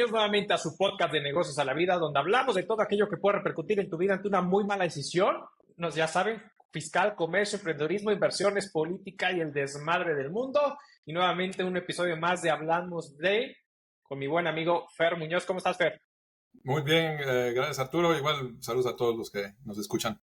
bienvenidos nuevamente a su podcast de Negocios a la Vida, donde hablamos de todo aquello que puede repercutir en tu vida ante una muy mala decisión. Ya saben, fiscal, comercio, emprendedorismo, inversiones, política y el desmadre del mundo. Y nuevamente un episodio más de Hablamos de, con mi buen amigo Fer Muñoz. ¿Cómo estás, Fer? Muy bien, gracias Arturo. Igual saludos a todos los que nos escuchan.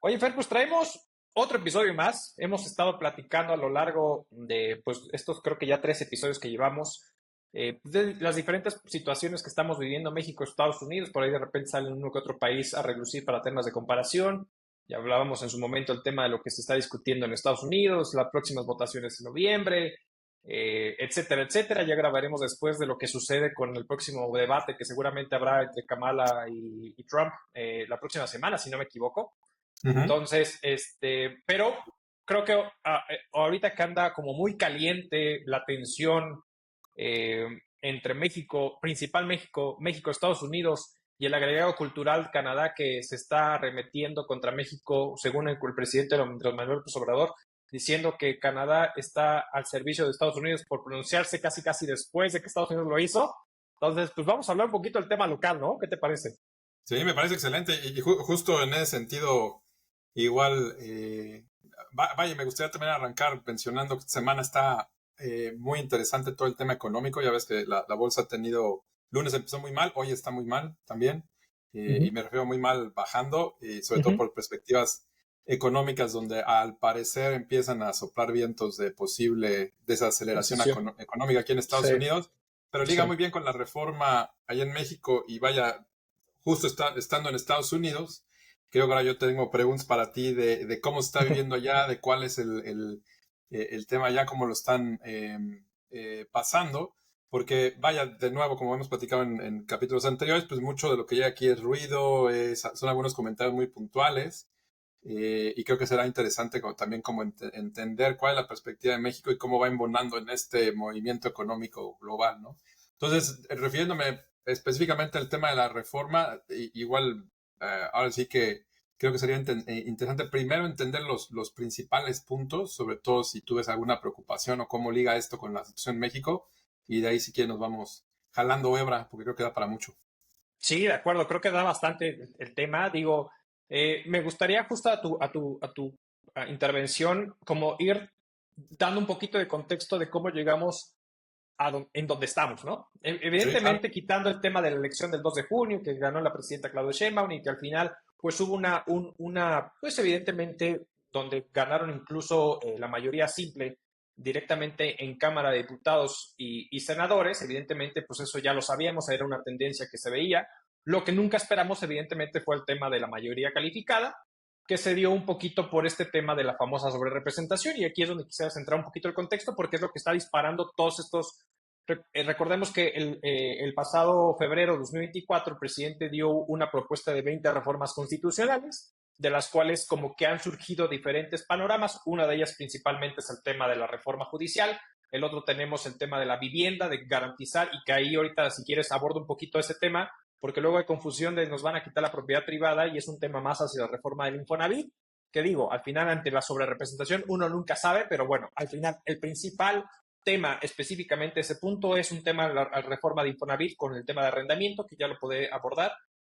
Oye, Fer, pues traemos otro episodio más. Hemos estado platicando a lo largo de, pues, estos creo que ya 3 episodios que llevamos, de las diferentes situaciones que estamos viviendo México, Estados Unidos. Por ahí de repente sale uno que otro país a relucir para temas de comparación. Ya hablábamos en su momento el tema de lo que se está discutiendo en Estados Unidos, las próximas votaciones en noviembre, etcétera, etcétera. Ya grabaremos después de lo que sucede con el próximo debate que seguramente habrá entre Kamala y Trump la próxima semana, si no me equivoco. Entonces, pero creo que ahorita que anda como muy caliente la tensión entre México, principal México, Estados Unidos y el agregado cultural Canadá que se está arremetiendo contra México, según el presidente Manuel López Obrador, diciendo que Canadá está al servicio de Estados Unidos por pronunciarse casi después de que Estados Unidos lo hizo. Entonces, pues vamos a hablar un poquito del tema local, ¿no? ¿Qué te parece? Sí, me parece excelente y justo en ese sentido, igual, vaya, me gustaría también arrancar mencionando que esta semana está muy interesante todo el tema económico. Ya ves que la bolsa ha tenido, lunes empezó muy mal, hoy está muy mal también, y me refiero muy mal bajando, sobre todo por perspectivas económicas donde al parecer empiezan a soplar vientos de posible desaceleración económica aquí en Estados Unidos, pero liga muy bien con la reforma allá en México y vaya, justo estando en Estados Unidos, creo que ahora yo tengo preguntas para ti de cómo se está viviendo allá, de cuál es el tema allá, cómo lo están pasando, porque vaya, de nuevo, como hemos platicado en capítulos anteriores, pues mucho de lo que llega aquí es ruido, son algunos comentarios muy puntuales, y creo que será interesante también como entender cuál es la perspectiva de México y cómo va embonando en este movimiento económico global, ¿no? Entonces, refiriéndome específicamente al tema de la reforma, igual, ahora sí que creo que sería interesante primero entender los principales puntos, sobre todo si tú ves alguna preocupación o cómo liga esto con la situación en México, y de ahí si quieres nos vamos jalando hebra, porque creo que da para mucho. Sí, de acuerdo, creo que da bastante el tema. Digo, me gustaría justo a tu intervención como ir dando un poquito de contexto de cómo llegamos en donde estamos, ¿no? Sí, claro. Evidentemente, quitando el tema de la elección del 2 de junio, que ganó la presidenta Claudia Sheinbaum y que al final, pues hubo pues evidentemente, donde ganaron incluso la mayoría simple directamente en Cámara de Diputados y Senadores, evidentemente, pues eso ya lo sabíamos, era una tendencia que se veía. Lo que nunca esperamos, evidentemente, fue el tema de la mayoría calificada, que se dio un poquito por este tema de la famosa sobrerepresentación, y aquí es donde quisiera centrar un poquito el contexto, porque es lo que está disparando todos estos. Recordemos que el pasado febrero de 2024 el presidente dio una propuesta de 20 reformas constitucionales, de las cuales como que han surgido diferentes panoramas. Una de ellas principalmente es el tema de la reforma judicial. El otro tenemos el tema de la vivienda, de garantizar, y que ahí ahorita, si quieres, abordo un poquito ese tema, porque luego hay confusión de nos van a quitar la propiedad privada y es un tema más hacia la reforma del Infonavit, que digo, al final ante la sobrerepresentación uno nunca sabe, pero bueno, al final el principal tema específicamente ese punto es un tema de la reforma de Infonavit con el tema de arrendamiento, que ya lo puede abordar,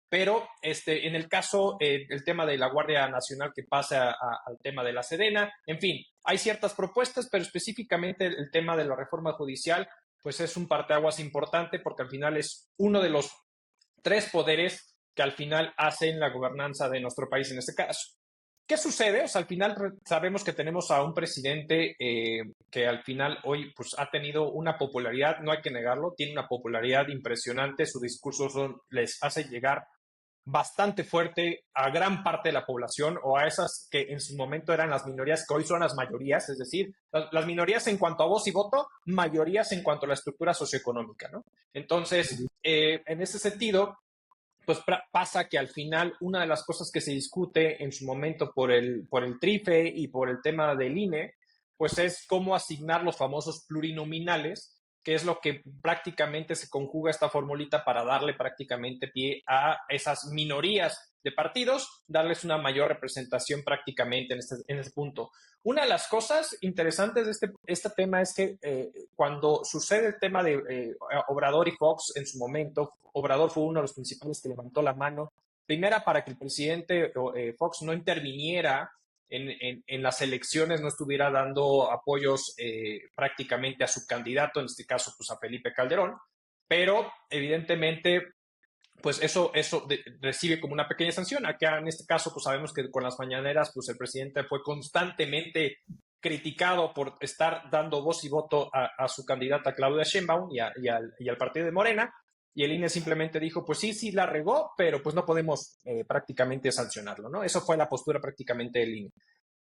pero en el caso, el tema de la Guardia Nacional que pasa al tema de la Sedena, en fin, hay ciertas propuestas, pero específicamente el tema de la reforma judicial, pues es un parteaguas importante porque al final es uno de los 3 poderes que al final hacen la gobernanza de nuestro país en este caso. ¿Qué sucede? O sea, al final sabemos que tenemos a un presidente que al final hoy pues, ha tenido una popularidad, no hay que negarlo, tiene una popularidad impresionante, su discurso les hace llegar bastante fuerte a gran parte de la población o a esas que en su momento eran las minorías, que hoy son las mayorías, es decir, las minorías en cuanto a voz y voto, mayorías en cuanto a la estructura socioeconómica, ¿no? Entonces, en ese sentido, pues pasa que al final una de las cosas que se discute en su momento por el TRIFE y por el tema del INE, pues es cómo asignar los famosos plurinominales que es lo que prácticamente se conjuga esta formulita para darle prácticamente pie a esas minorías de partidos, darles una mayor representación prácticamente en este punto. Una de las cosas interesantes de este tema es que cuando sucede el tema de Obrador y Fox en su momento, Obrador fue uno de los principales que levantó la mano, primera para que el presidente Fox no interviniera en las elecciones, no estuviera dando apoyos prácticamente a su candidato, en este caso pues a Felipe Calderón, pero evidentemente pues eso recibe como una pequeña sanción. Acá en este caso pues sabemos que con las mañaneras pues el presidente fue constantemente criticado por estar dando voz y voto a su candidata Claudia Sheinbaum y al partido de Morena, y el INE simplemente dijo, pues sí, la regó, pero pues no podemos prácticamente sancionarlo, ¿no? Eso fue la postura prácticamente del INE.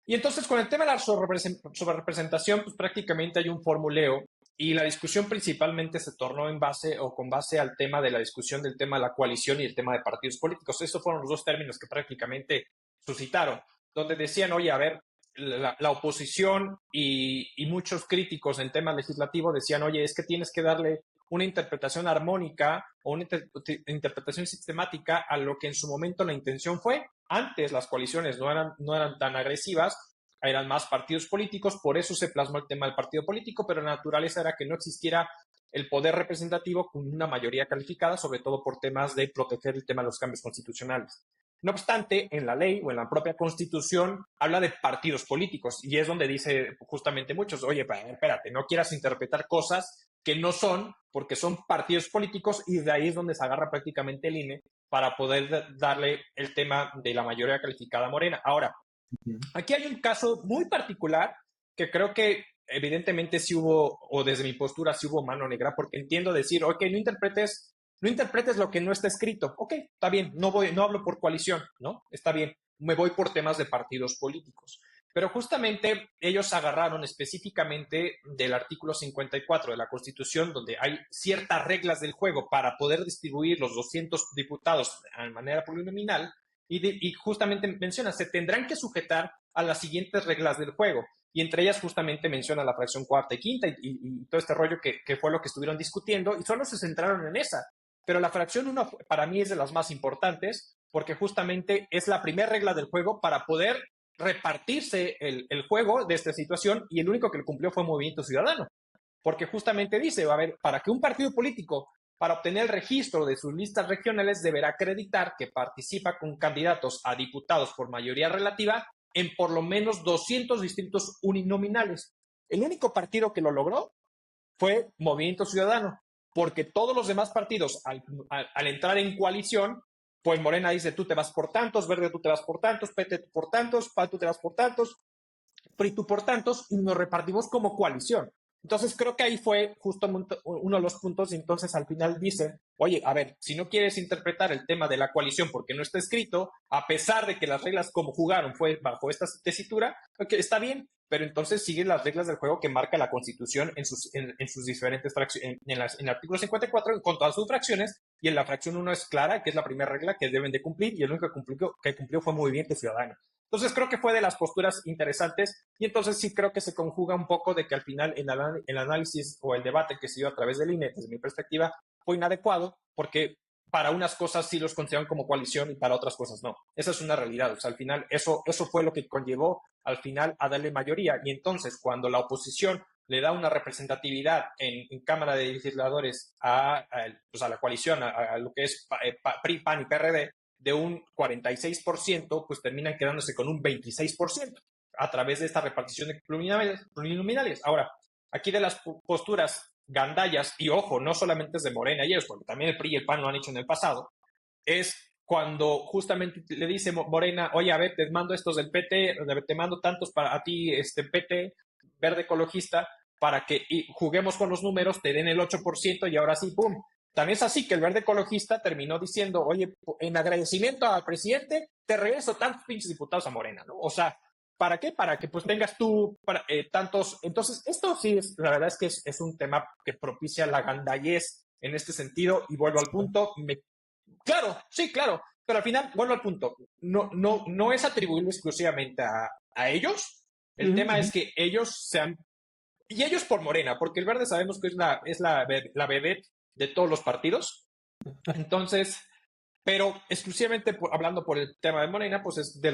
Y entonces con el tema de la sobrerepresentación, pues prácticamente hay un formuleo y la discusión principalmente se tornó con base al tema de la discusión del tema de la coalición y el tema de partidos políticos. Estos fueron los dos términos que prácticamente suscitaron, donde decían, oye, a ver, la oposición y muchos críticos en tema legislativo decían, oye, es que tienes que darle una interpretación armónica o una interpretación sistemática a lo que en su momento la intención fue. Antes las coaliciones no eran tan agresivas, eran más partidos políticos, por eso se plasmó el tema del partido político, pero la naturaleza era que no existiera el poder representativo con una mayoría calificada, sobre todo por temas de proteger el tema de los cambios constitucionales. No obstante, en la ley o en la propia Constitución habla de partidos políticos y es donde dice justamente muchos, oye, espérate, no quieras interpretar cosas que no son, porque son partidos políticos, y de ahí es donde se agarra prácticamente el INE para poder darle el tema de la mayoría calificada Morena. Ahora, aquí hay un caso muy particular que creo que evidentemente sí hubo, o desde mi postura sí hubo mano negra, porque entiendo decir, ok, no interpretes lo que no está escrito. Ok, está bien, no hablo por coalición, ¿no? Está bien, me voy por temas de partidos políticos. Pero justamente ellos agarraron específicamente del artículo 54 de la Constitución, donde hay ciertas reglas del juego para poder distribuir los 200 diputados de manera plurinominal, y justamente menciona, se tendrán que sujetar a las siguientes reglas del juego. Y entre ellas justamente menciona la fracción cuarta y quinta y todo este rollo que fue lo que estuvieron discutiendo, y solo se centraron en esa. Pero la fracción 1 para mí es de las más importantes, porque justamente es la primera regla del juego para poder repartirse el juego de esta situación, y el único que lo cumplió fue Movimiento Ciudadano, porque justamente dice, a ver, para que un partido político, para obtener el registro de sus listas regionales, deberá acreditar que participa con candidatos a diputados por mayoría relativa en por lo menos 200 distritos uninominales. El único partido que lo logró fue Movimiento Ciudadano, porque todos los demás partidos, al entrar en coalición, pues Morena dice, tú te vas por tantos, Verde tú te vas por tantos, PT tú por tantos, PAN tú te vas por tantos, PRI tú por tantos, y nos repartimos como coalición. Entonces creo que ahí fue justo uno de los puntos, y entonces al final dicen, oye, a ver, si no quieres interpretar el tema de la coalición porque no está escrito, a pesar de que las reglas como jugaron fue bajo esta tesitura, okay, está bien, pero entonces siguen las reglas del juego que marca la Constitución en sus diferentes fracciones, en el artículo 54 con todas sus fracciones, y en la fracción 1 es clara, que es la primera regla que deben de cumplir, y el único que cumplió fue Movimiento Ciudadano. Entonces creo que fue de las posturas interesantes, y entonces sí creo que se conjuga un poco de que al final el análisis o el debate que se dio a través del INE, desde mi perspectiva, fue inadecuado, porque para unas cosas sí los consideran como coalición y para otras cosas no. Esa es una realidad. O sea, al final eso fue lo que conllevó al final a darle mayoría, y entonces cuando la oposición le da una representatividad en Cámara de Legisladores a la coalición, a lo que es PRI, PAN y PRD, de un 46%, pues terminan quedándose con un 26% a través de esta repartición de plurinominales. Ahora, aquí de las posturas gandallas, y ojo, no solamente es de Morena y ellos, porque también el PRI y el PAN lo han hecho en el pasado, es cuando justamente le dice Morena, oye, a ver, te mando estos del PT, te mando tantos para a ti, PT, Verde Ecologista, para que juguemos con los números, te den el 8% y ahora sí, ¡pum! Tan es así que el Verde Ecologista terminó diciendo, oye, en agradecimiento al presidente, te regreso tantos pinches diputados a Morena, ¿no? O sea, ¿para qué? Para que pues tengas tú tantos. Entonces, esto sí, la verdad es que es un tema que propicia la gandallez en este sentido, y vuelvo al punto, claro, sí, claro, pero al final, vuelvo al punto, no es atribuible exclusivamente a ellos. El tema es que ellos se han y ellos por Morena, porque el Verde sabemos que es la vedette de todos los partidos. Entonces, pero exclusivamente hablando por el tema de Morena, pues es de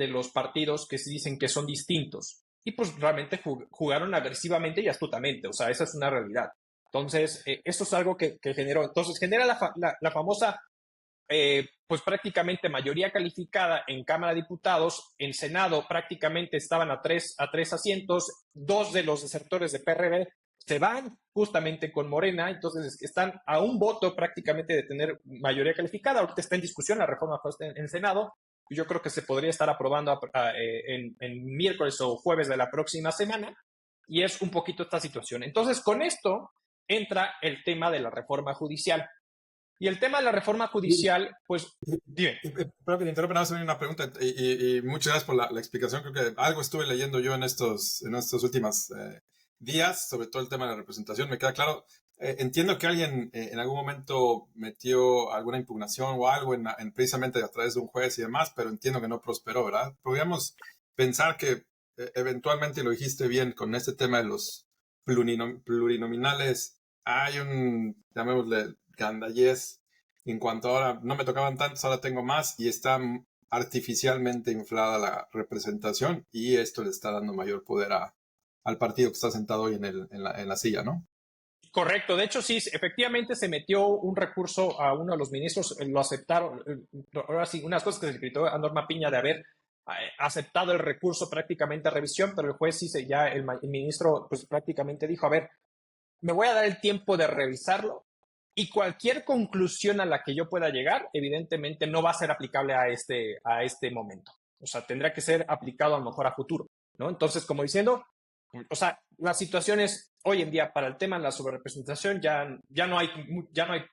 los partidos que se dicen que son distintos. Y pues realmente jugaron agresivamente y astutamente, o sea, esa es una realidad. Entonces, eso es algo que generó. Entonces, genera la famosa, pues prácticamente mayoría calificada en Cámara de Diputados. En Senado prácticamente estaban a tres asientos. Dos de los desertores de PRD se van justamente con Morena, entonces están a un voto prácticamente de tener mayoría calificada. Ahorita está en discusión la reforma en Senado. Yo creo que se podría estar aprobando en miércoles o jueves de la próxima semana, y es un poquito esta situación. Entonces, con esto entra el tema de la reforma judicial. Y el tema de la reforma judicial, pues, dime. Espero que te interrumpa, nada más una pregunta y muchas gracias por la explicación. Creo que algo estuve leyendo yo en estos últimos días sobre todo el tema de la representación. Me queda claro. Entiendo que alguien en algún momento metió alguna impugnación o algo precisamente a través de un juez y demás, pero entiendo que no prosperó, ¿verdad? Podríamos pensar que eventualmente, lo dijiste bien, con este tema de los plurinominales, hay llamémosle, gandallez en cuanto ahora no me tocaban tantos, ahora tengo más y está artificialmente inflada la representación y esto le está dando mayor poder al partido que está sentado hoy en la silla, ¿no? Correcto, de hecho sí, efectivamente se metió un recurso a uno de los ministros, lo aceptaron. Ahora sí, unas cosas que se le gritó a Norma Piña de haber aceptado el recurso prácticamente a revisión, pero el juez sí, ya el ministro pues prácticamente dijo, a ver, me voy a dar el tiempo de revisarlo y cualquier conclusión a la que yo pueda llegar, evidentemente no va a ser aplicable a este momento. O sea, tendrá que ser aplicado a lo mejor a futuro, ¿no? Entonces, como diciendo, o sea, la situación es, hoy en día, para el tema de la sobrerepresentación, ya no hay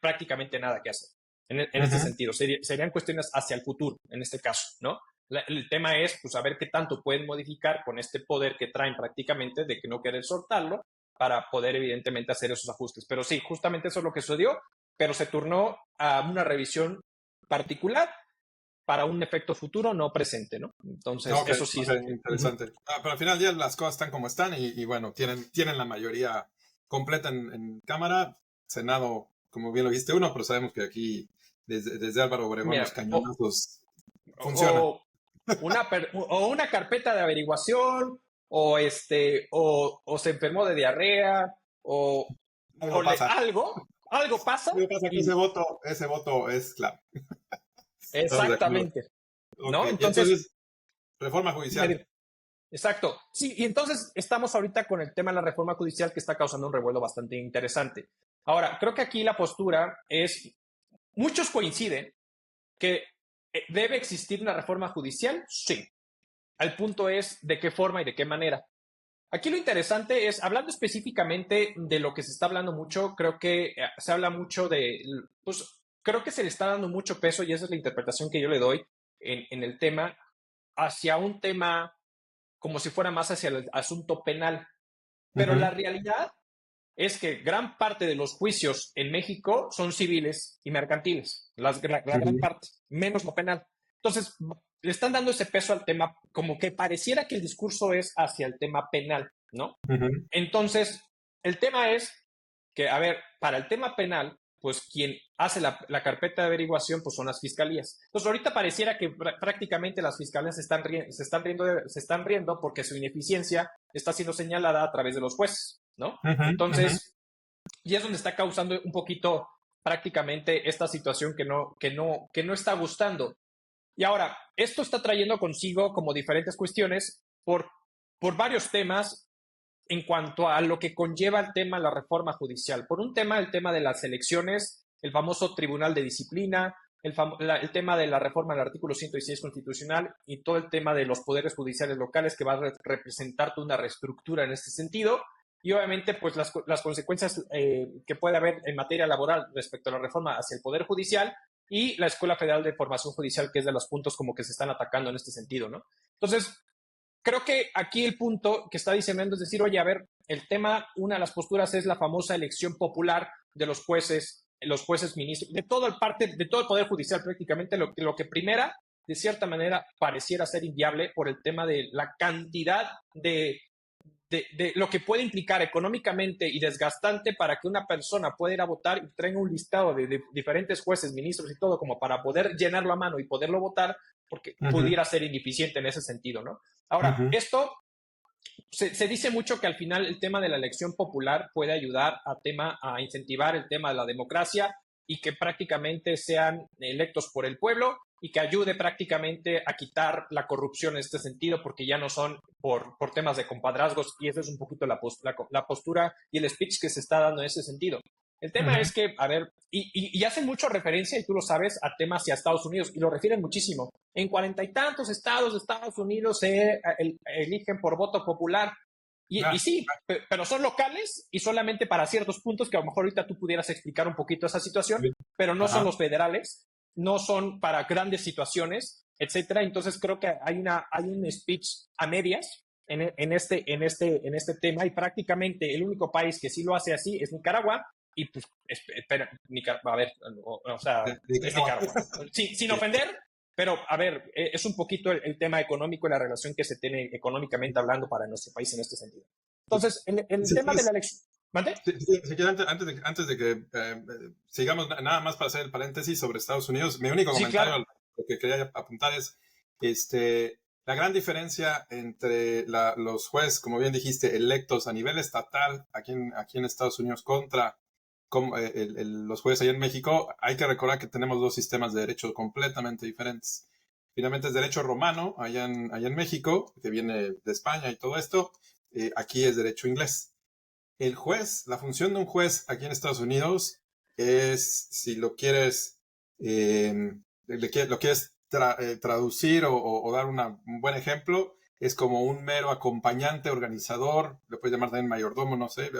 prácticamente nada que hacer en este sentido. Serían cuestiones hacia el futuro, en este caso, ¿no? El tema es, pues, saber qué tanto pueden modificar con este poder que traen prácticamente de que no querer soltarlo para poder, evidentemente, hacer esos ajustes. Pero sí, justamente eso es lo que sucedió, pero se turnó a una revisión particular para un efecto futuro, no presente, ¿no? Entonces, okay, eso sí. Okay, interesante. Pero al final ya las cosas están como están y bueno, tienen la mayoría completa en Cámara. Senado, como bien lo dijiste, uno, pero sabemos que aquí, desde Álvaro Obregón, mira, los cañonazos funcionan. O una carpeta de averiguación, o se enfermó de diarrea, o algo pasa. Algo pasa. Algo pasa que ese voto es clave. Exactamente. Okay. ¿No? Entonces, reforma judicial. Exacto. Sí, y entonces estamos ahorita con el tema de la reforma judicial que está causando un revuelo bastante interesante. Ahora, creo que aquí la postura es, muchos coinciden que debe existir una reforma judicial, sí. El punto es de qué forma y de qué manera. Aquí lo interesante es, hablando específicamente de lo que se está hablando mucho, creo que se habla mucho pues creo que se le está dando mucho peso, y esa es la interpretación que yo le doy en el tema, hacia un tema como si fuera más hacia el asunto penal. Pero la realidad es que gran parte de los juicios en México son civiles y mercantiles, la gran parte, menos lo penal. Entonces, le están dando ese peso al tema, como que pareciera que el discurso es hacia el tema penal, ¿no? Entonces, el tema es que, a ver, para el tema penal, pues quien hace la carpeta de averiguación pues son las fiscalías. Entonces, ahorita pareciera que prácticamente las fiscalías se están riendo porque su ineficiencia está siendo señalada a través de los jueces, ¿no? Entonces, y es donde está causando un poquito prácticamente esta situación que no está gustando. Y ahora, esto está trayendo consigo como diferentes cuestiones por varios temas en cuanto a lo que conlleva el tema de la reforma judicial. Por un tema, el tema de las elecciones, el famoso Tribunal de Disciplina, el tema de la reforma del artículo 116 constitucional y todo el tema de los poderes judiciales locales, que va a representar toda una reestructura en este sentido. Y obviamente, pues las consecuencias que puede haber en materia laboral respecto a la reforma hacia el Poder Judicial y la Escuela Federal de Formación Judicial, que es de los puntos como que se están atacando en este sentido, ¿no? Entonces, creo que aquí el punto que está diciendo es decir, oye, a ver, el tema, una de las posturas es la famosa elección popular de los jueces ministros, de todo el Poder Judicial prácticamente, lo que primera, de cierta manera, pareciera ser inviable por el tema de la cantidad de de lo que puede implicar económicamente y desgastante para que una persona pueda ir a votar y traiga un listado de diferentes jueces, ministros y todo, como para poder llenarlo a mano y poderlo votar, porque pudiera ser ineficiente en ese sentido, ¿no? Ahora, esto se dice mucho que al final el tema de la elección popular puede ayudar a incentivar el tema de la democracia y que prácticamente sean electos por el pueblo y que ayude prácticamente a quitar la corrupción en este sentido, porque ya no son por temas de compadrazgos, y esa es un poquito la postura y el speech que se está dando en ese sentido. El tema es que, a ver, y hacen mucho referencia, y tú lo sabes, a temas hacia Estados Unidos, y lo refieren muchísimo. En 40 y tantos estados de Estados Unidos se eligen por voto popular. Y sí, pero son locales y solamente para ciertos puntos que a lo mejor ahorita tú pudieras explicar un poquito esa situación, pero no son los federales, no son para grandes situaciones, etcétera. Entonces creo que hay un speech a medias en este tema, y prácticamente el único país que sí lo hace así es Nicaragua. Y pues, espera, Nicaragua, a ver, o sea, es Nicaragua. Sí, sin ofender, pero a ver, es un poquito el tema económico y la relación que se tiene económicamente hablando para nuestro país en este sentido. Entonces, el tema de la elección. ¿Mande? Antes de que sigamos, nada más para hacer el paréntesis sobre Estados Unidos, mi único comentario, claro, lo que quería apuntar es la gran diferencia entre los jueces, como bien dijiste, electos a nivel estatal aquí en Estados Unidos contra los jueces allá en México. Hay que recordar que tenemos dos sistemas de derecho completamente diferentes. Finalmente es derecho romano allá en México, que viene de España y todo esto. Aquí es derecho inglés. El juez, la función de un juez aquí en Estados Unidos es, si lo quieres, lo quieres traducir o dar un buen ejemplo, es como un mero acompañante, organizador, le puedes llamar también mayordomo, no sé,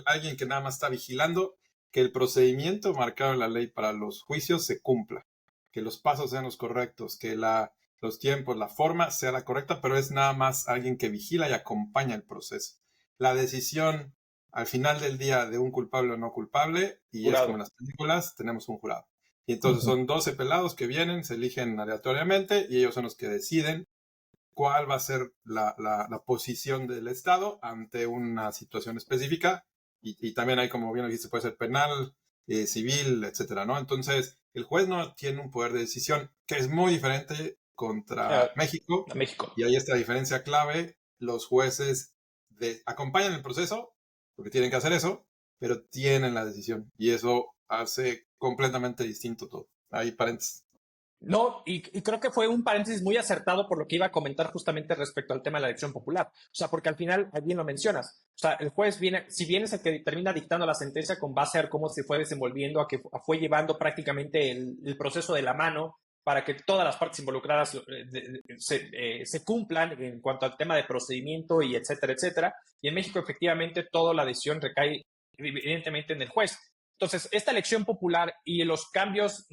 alguien que nada más está vigilando que el procedimiento marcado en la ley para los juicios se cumpla, que los pasos sean los correctos, que los tiempos, la forma sea la correcta, pero es nada más alguien que vigila y acompaña el proceso. La decisión al final del día de un culpable o no culpable, y jurado. Es como en las películas, tenemos un jurado. Y entonces son 12 pelados que vienen, se eligen aleatoriamente y ellos son los que deciden cuál va a ser la posición del Estado ante una situación específica. Y también hay, como bien lo dijiste, puede ser penal, civil, etcétera, ¿no? Entonces, el juez no tiene un poder de decisión que es muy diferente contra México. Y ahí está la diferencia clave. Los jueces acompañan el proceso, porque tienen que hacer eso, pero tienen la decisión. Y eso hace completamente distinto todo. Ahí paréntesis. No, y creo que fue un paréntesis muy acertado por lo que iba a comentar justamente respecto al tema de la elección popular. O sea, porque al final, bien lo mencionas, o sea, el juez si bien es el que termina dictando la sentencia con base a ver cómo se fue desenvolviendo, a que fue llevando prácticamente el proceso de la mano para que todas las partes involucradas se cumplan en cuanto al tema de procedimiento y etcétera, etcétera. Y en México, efectivamente, toda la decisión recae evidentemente en el juez. Entonces, esta elección popular y los cambios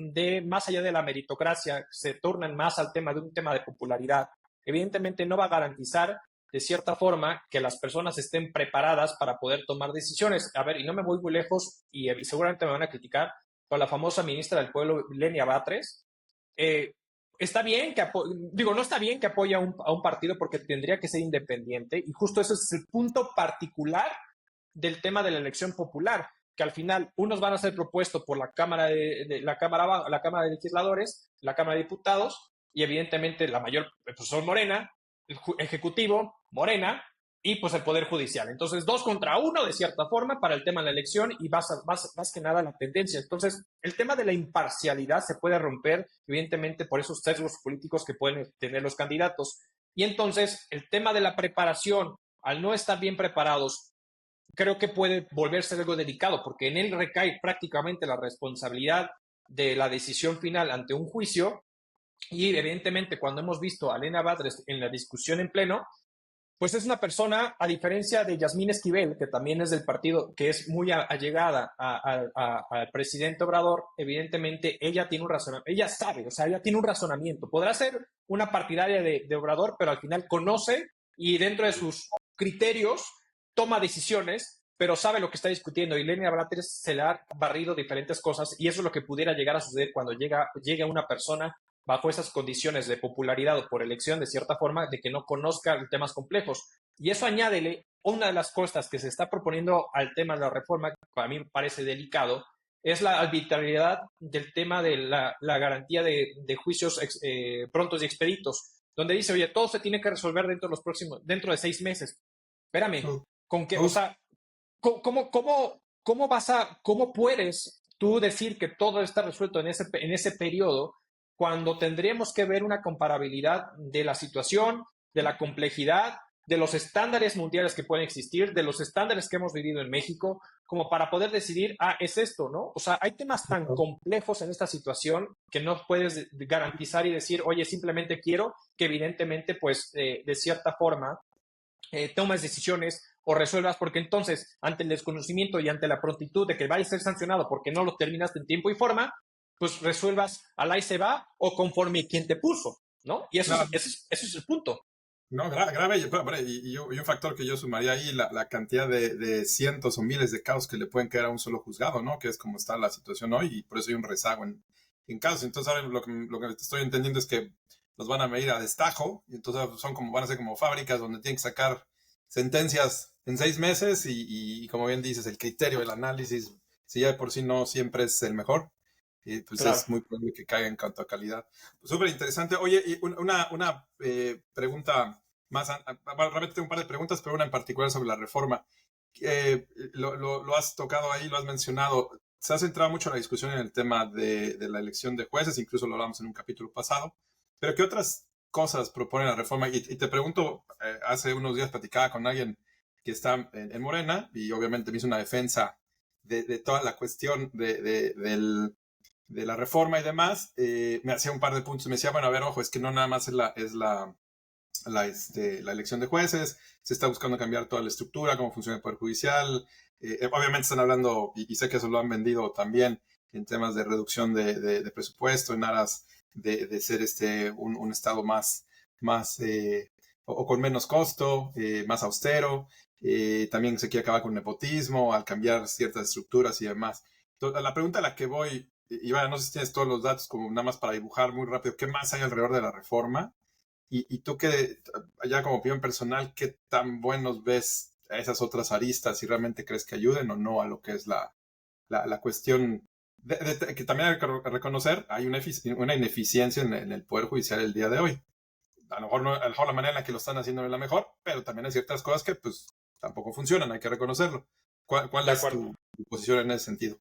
más allá de la meritocracia se tornan más al tema de un tema de popularidad, evidentemente no va a garantizar de cierta forma que las personas estén preparadas para poder tomar decisiones. A ver, y no me voy muy lejos y seguramente me van a criticar, con la famosa ministra del Pueblo, Lenia Batres. Está bien no está bien que apoye a un partido porque tendría que ser independiente, y justo ese es el punto particular del tema de la elección popular, que al final unos van a ser propuestos por la Cámara la Cámara de Legisladores, la Cámara de Diputados, y evidentemente la mayor pues son Morena, el Ejecutivo, Morena, y pues el Poder Judicial. Entonces, 2 contra 1, de cierta forma, para el tema de la elección, y más que nada la tendencia. Entonces, el tema de la imparcialidad se puede romper, evidentemente, por esos sesgos políticos que pueden tener los candidatos. Y entonces, el tema de la preparación, al no estar bien preparados, creo que puede volverse algo delicado, porque en él recae prácticamente la responsabilidad de la decisión final ante un juicio. Y evidentemente, cuando hemos visto a Lenia Batres en la discusión en pleno, pues es una persona, a diferencia de Yasmín Esquivel, que también es del partido, que es muy allegada al presidente Obrador. Evidentemente ella tiene un razonamiento, ella sabe, o sea, ella tiene un razonamiento. Podrá ser una partidaria de Obrador, pero al final conoce y dentro de sus criterios toma decisiones, pero sabe lo que está discutiendo. Y Lenia Batres se le ha barrido diferentes cosas, y eso es lo que pudiera llegar a suceder cuando llegue una persona bajo esas condiciones de popularidad o por elección, de cierta forma, de que no conozca temas complejos. Y eso añádele una de las cosas que se está proponiendo al tema de la reforma, que para mí me parece delicado, es la arbitrariedad del tema de la garantía de juicios prontos y expeditos, donde dice, oye, todo se tiene que resolver dentro de 6 meses. Espérame, Oh, ¿con qué? O oh, sea, ¿cómo puedes tú decir que todo está resuelto en ese periodo cuando tendríamos que ver una comparabilidad de la situación, de la complejidad, de los estándares mundiales que pueden existir, de los estándares que hemos vivido en México, como para poder decidir, es esto, ¿no? O sea, hay temas tan oh. complejos en esta situación que no puedes garantizar y decir, oye, simplemente quiero que evidentemente, pues, de cierta forma, tomes decisiones o resuelvas, porque entonces, ante el desconocimiento y ante la prontitud de que vaya a ser sancionado porque no lo terminaste en tiempo y forma, pues resuelvas al ahí se va o conforme quien te puso, ¿no? Y Claro, ese es el punto. no, grave, y un factor que yo sumaría ahí, la cantidad de cientos o miles de casos que le pueden caer a un solo juzgado, ¿no? Que es como está la situación hoy, y por eso hay un rezago en casos. Entonces, ahora lo que estoy entendiendo es que los van a medir a destajo, y entonces van a ser como fábricas donde tienen que sacar sentencias en 6 meses, y como bien dices, el criterio, el análisis, si ya de por sí no siempre es el mejor, pues Claro. es muy probable que caiga en cuanto a calidad. Pues súper interesante. Oye, y una pregunta más, bueno, realmente tengo un par de preguntas, pero una en particular sobre la reforma. Lo has tocado ahí, lo has mencionado. Se ha centrado mucho la discusión en el tema de la elección de jueces, incluso lo hablamos en un capítulo pasado. Pero ¿qué otras cosas propone la reforma? Y te pregunto, hace unos días platicaba con alguien que está en Morena y obviamente me hizo una defensa de toda la cuestión de la reforma y demás. Me hacía un par de puntos. Me decía, bueno, a ver, ojo, es que no nada más la elección de jueces, se está buscando cambiar toda la estructura, cómo funciona el Poder Judicial. Obviamente están hablando, y sé que eso lo han vendido también, en temas de reducción de presupuesto, en aras de ser un Estado más o con menos costo, más austero. También se quiere acabar con el nepotismo al cambiar ciertas estructuras y demás. Entonces, la pregunta a la que voy, y bueno, no sé si tienes todos los datos como nada más para dibujar muy rápido, ¿qué más hay alrededor de la reforma? Y tú que, ya como opinión personal, ¿qué tan buenos ves a esas otras aristas? Si realmente crees que ayuden o no a lo que es la cuestión que también hay que reconocer, hay una ineficiencia en el Poder Judicial el día de hoy. A lo mejor la manera en la que lo están haciendo no es la mejor, pero también hay ciertas cosas que pues tampoco funcionan, hay que reconocerlo. ¿Cuál De es acuerdo. tu posición en ese sentido?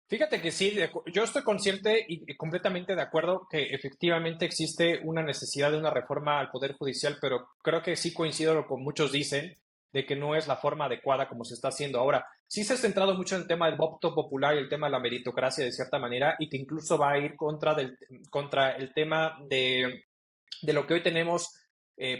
Fíjate que sí, yo estoy consciente y completamente de acuerdo que efectivamente existe una necesidad de una reforma al Poder Judicial, pero creo que sí coincido con muchos dicen de que no es la forma adecuada como se está haciendo ahora. Sí se ha centrado mucho en el tema del voto popular y el tema de la meritocracia de cierta manera y que incluso va a ir contra el tema de lo que hoy tenemos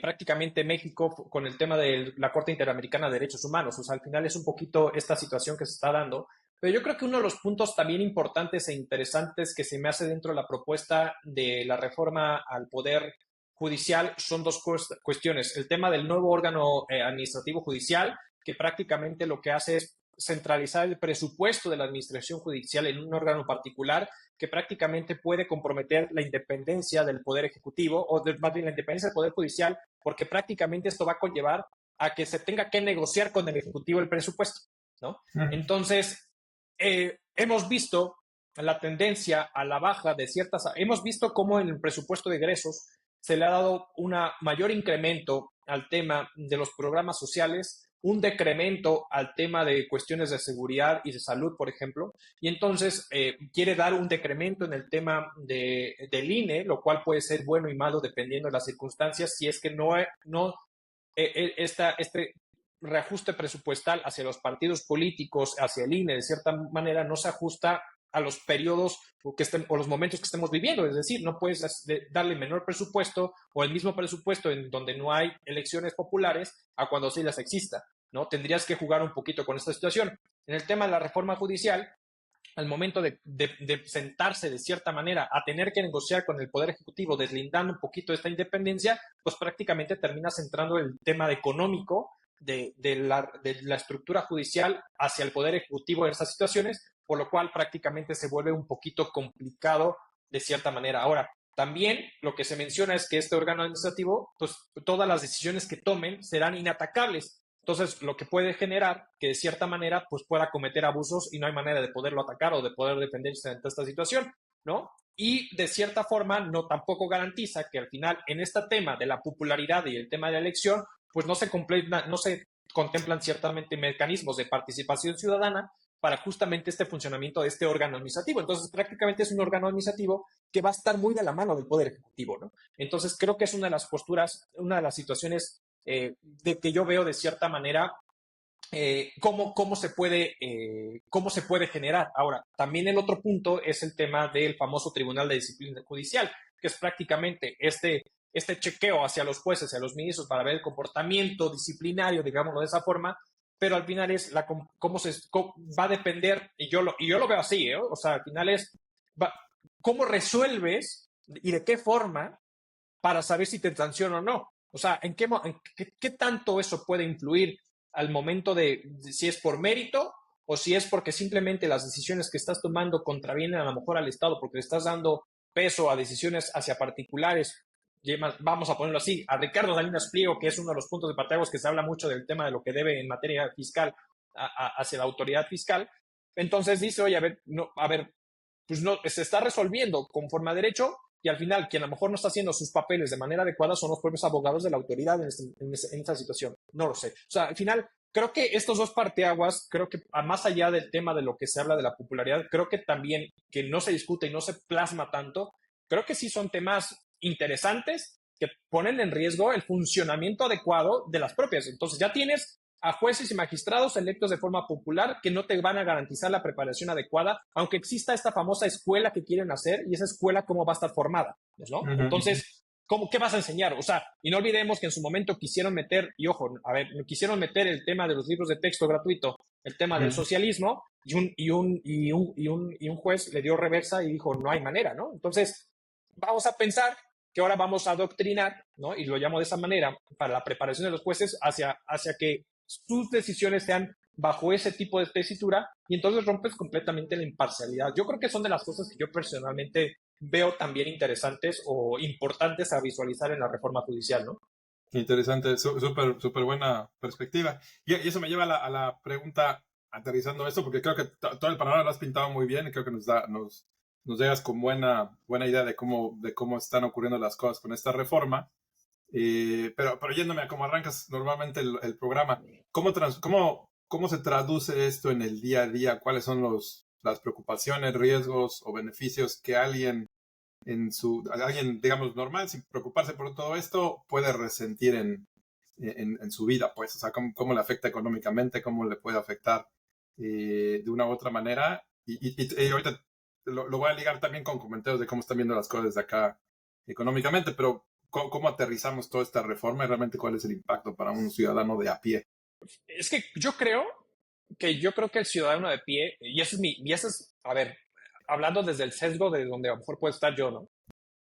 prácticamente México con el tema de la Corte Interamericana de Derechos Humanos. O sea, al final es un poquito esta situación que se está dando. Pero yo creo que uno de los puntos también importantes e interesantes que se me hace dentro de la propuesta de la reforma al Poder Judicial son dos cuestiones. El tema del nuevo órgano administrativo judicial, que prácticamente lo que hace es centralizar el presupuesto de la administración judicial en un órgano particular que prácticamente puede comprometer la independencia del Poder Ejecutivo o más bien la independencia del Poder Judicial, porque prácticamente esto va a conllevar a que se tenga que negociar con el Ejecutivo el presupuesto, ¿no? Entonces, hemos visto la tendencia a la baja de hemos visto cómo en el presupuesto de egresos se le ha dado un mayor incremento al tema de los programas sociales, un decremento al tema de cuestiones de seguridad y de salud, por ejemplo, y entonces quiere dar un decremento en el tema del INE, lo cual puede ser bueno y malo dependiendo de las circunstancias, si es que este reajuste presupuestal hacia los partidos políticos, hacia el INE, de cierta manera, no se ajusta a los periodos o los momentos que estemos viviendo. Es decir, no puedes darle menor presupuesto o el mismo presupuesto en donde no hay elecciones populares a cuando sí las exista, ¿no? Tendrías que jugar un poquito con esta situación. En el tema de la reforma judicial, al momento de sentarse de cierta manera a tener que negociar con el Poder Ejecutivo, deslindando un poquito esta independencia, pues prácticamente terminas entrando el tema económico de la estructura judicial hacia el Poder Ejecutivo en estas situaciones, por lo cual prácticamente se vuelve un poquito complicado de cierta manera. Ahora, También lo que se menciona es que este órgano administrativo, pues todas las decisiones que tomen serán inatacables. Entonces, lo que puede generar que de cierta manera pues pueda cometer abusos y no hay manera de poderlo atacar o de poder defenderse ante esta situación, ¿no? Y de cierta forma no tampoco garantiza que al final en este tema de la popularidad y el tema de la elección, pues no se contemplan ciertamente mecanismos de participación ciudadana para justamente este funcionamiento de este órgano administrativo. Entonces, prácticamente es un órgano administrativo que va a estar muy de la mano del Poder Ejecutivo, ¿no? Entonces, creo que es una de las posturas, una de las situaciones de que yo veo de cierta manera cómo se puede generar. Ahora, también el otro punto es el tema del famoso Tribunal de Disciplina Judicial, que es prácticamente este chequeo hacia los jueces y a los ministros para ver el comportamiento disciplinario, digámoslo de esa forma, pero al final es va a depender, y yo lo veo así, ¿eh? O sea, al final es cómo resuelves y de qué forma para saber si te sanciono o no. O sea, ¿qué tanto eso puede influir al momento de si es por mérito o si es porque simplemente las decisiones que estás tomando contravienen a lo mejor al Estado porque le estás dando peso a decisiones hacia particulares? Vamos a ponerlo así, a Ricardo Salinas Pliego, que es uno de los puntos de partida que se habla mucho del tema de lo que debe en materia fiscal hacia la autoridad fiscal. Entonces dice, oye, pues no, se está resolviendo conforme a derecho y al final quien a lo mejor no está haciendo sus papeles de manera adecuada son los propios abogados de la autoridad en esta situación. No lo sé. O sea, al final creo que estos dos parteaguas, creo que más allá del tema de lo que se habla de la popularidad, creo que también que no se discute y no se plasma tanto, creo que sí son temas interesantes que ponen en riesgo el funcionamiento adecuado de las propias. Entonces ya tienes a jueces y magistrados electos de forma popular que no te van a garantizar la preparación adecuada, aunque exista esta famosa escuela que quieren hacer y esa escuela cómo va a estar formada, ¿no? Entonces, ¿qué vas a enseñar? O sea, y no olvidemos que en su momento quisieron meter, y ojo, a ver, quisieron meter el tema de los libros de texto gratuito, el tema del socialismo, y un juez le dio reversa y dijo, no hay manera, ¿no? Entonces, vamos a pensar que ahora vamos a adoctrinar, ¿no? Y lo llamo de esa manera, para la preparación de los jueces hacia que sus decisiones sean bajo ese tipo de tesitura y entonces rompes completamente la imparcialidad. Yo creo que son de las cosas que yo personalmente veo también interesantes o importantes a visualizar en la reforma judicial, ¿no? Interesante, súper buena perspectiva. Y eso me lleva a la pregunta, aterrizando esto, porque creo que todo el panorama lo has pintado muy bien y creo que nos llegas con buena idea de cómo están ocurriendo las cosas con esta reforma. Pero yéndome a cómo arrancas normalmente el programa, ¿cómo se traduce esto en el día a día? ¿Cuáles son las preocupaciones, riesgos o beneficios que alguien, digamos, normal, sin preocuparse por todo esto, puede resentir en su vida? Pues, o sea, ¿cómo le afecta económicamente? ¿Cómo le puede afectar de una u otra manera? Y ahorita lo voy a ligar también con comentarios de cómo están viendo las cosas desde acá económicamente, pero ¿cómo aterrizamos toda esta reforma y realmente cuál es el impacto para un ciudadano de a pie? Es que yo creo que el ciudadano de pie, y eso es, a ver, hablando desde el sesgo de donde a lo mejor puedo estar yo, ¿no?